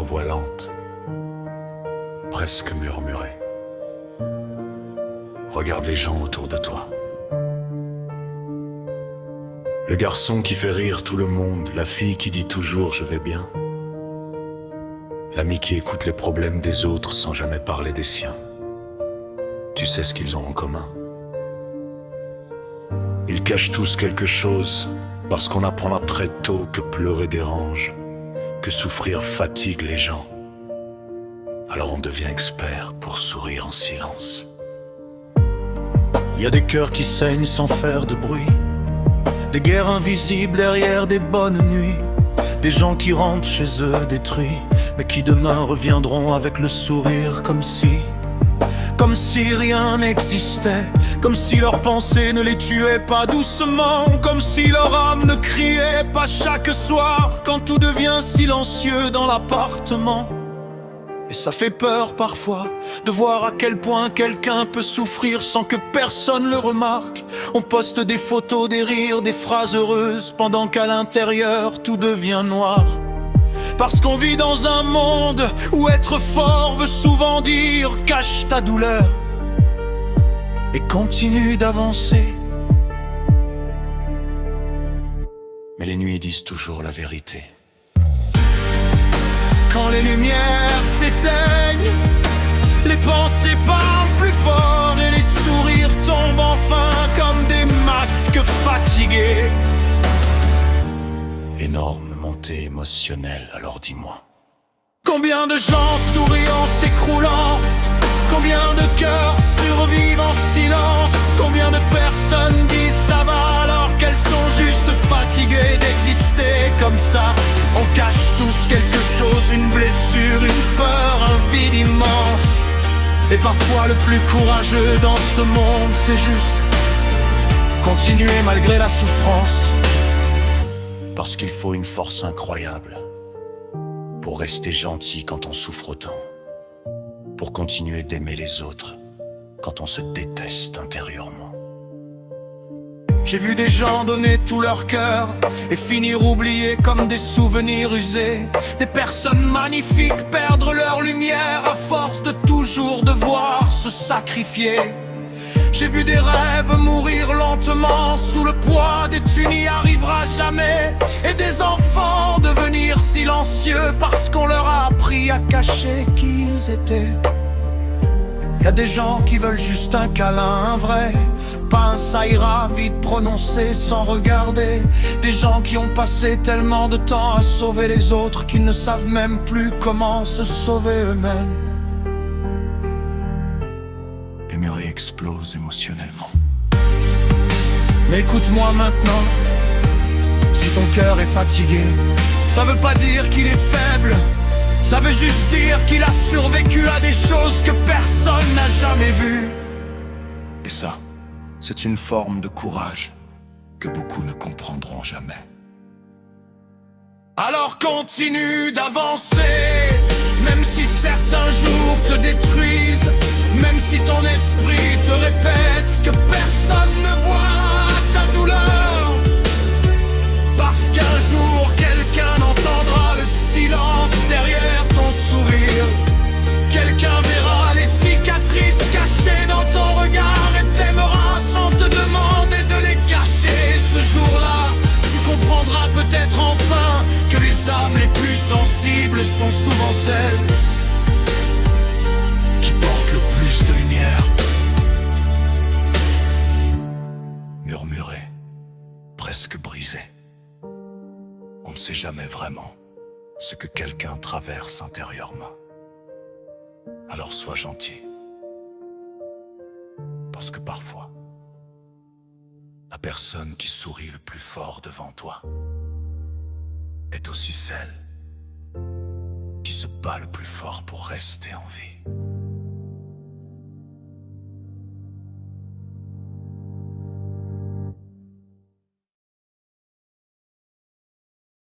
voix lente, presque murmurée. Regarde les gens autour de toi. Le garçon qui fait rire tout le monde, la fille qui dit toujours je vais bien, l'ami qui écoute les problèmes des autres sans jamais parler des siens. Tu sais ce qu'ils ont en commun. Ils cachent tous quelque chose, parce qu'on apprendra très tôt que pleurer dérange, que souffrir fatigue les gens. Alors on devient expert pour sourire en silence. Il y a des cœurs qui saignent sans faire de bruit, des guerres invisibles derrière des bonnes nuits, des gens qui rentrent chez eux détruits, mais qui demain reviendront avec le sourire comme si rien n'existait, comme si leur pensée ne les tuait pas doucement, comme si leur âme ne criait pas chaque soir quand tout devient silencieux dans l'appartement. Et ça fait peur parfois de voir à quel point quelqu'un peut souffrir sans que personne le remarque. On poste des photos, des rires, des phrases heureuses, pendant qu'à l'intérieur tout devient noir. Parce qu'on vit dans un monde où être fort veut souvent dire cache ta douleur et continue d'avancer. Mais les nuits disent toujours la vérité. Quand les lumières s'éteignent, les pensées parlent plus fort et les sourires tombent enfin comme des masques fatigués. Énorme montée émotionnelle, alors dis-moi. Combien de gens sourient en s'écroulant? Combien de cœurs survivent en silence? Combien de personnes disent ça va alors qu'elles sont juste fatiguées d'exister comme ça? On cache tous quelque chose, une blessure, une peur, un vide immense. Et parfois le plus courageux dans ce monde, c'est juste continuer malgré la souffrance. Parce qu'il faut une force incroyable pour rester gentil quand on souffre autant, pour continuer d'aimer les autres quand on se déteste intérieurement. J'ai vu des gens donner tout leur cœur et finir oubliés comme des souvenirs usés. Des personnes magnifiques perdre leur lumière à force de toujours devoir se sacrifier. J'ai vu des rêves mourir lentement sous le poids des tu n'y arriveras jamais, et des enfants devenir silencieux parce qu'on leur a appris à cacher qui ils étaient. Y a des gens qui veulent juste un câlin, un vrai, pas un ça ira vite prononcé sans regarder. Des gens qui ont passé tellement de temps à sauver les autres qu'ils ne savent même plus comment se sauver eux-mêmes. Les murs explosent émotionnellement. Mais écoute-moi maintenant, si ton cœur est fatigué, ça veut pas dire qu'il est faible. Ça veut juste dire qu'il a survécu à des choses que personne n'a jamais vues. Et ça, c'est une forme de courage que beaucoup ne comprendront jamais. Alors continue d'avancer, même si certains jours te détruisent, même si ton esprit te répète que personne ne voit ta douleur. Parce qu'un jour quelqu'un entendra le silence derrière ton sourire. Quelqu'un verra les cicatrices cachées dans ton regard et t'aimera sans te demander de les cacher. Ce jour-là, tu comprendras peut-être enfin que les âmes les plus sensibles sont souvent celles qui portent le plus de lumière. Murmuré, presque brisé. On ne sait jamais vraiment ce que quelqu'un traverse intérieurement. Alors sois gentil. Parce que parfois, la personne qui sourit le plus fort devant toi est aussi celle qui se bat le plus fort pour rester en vie.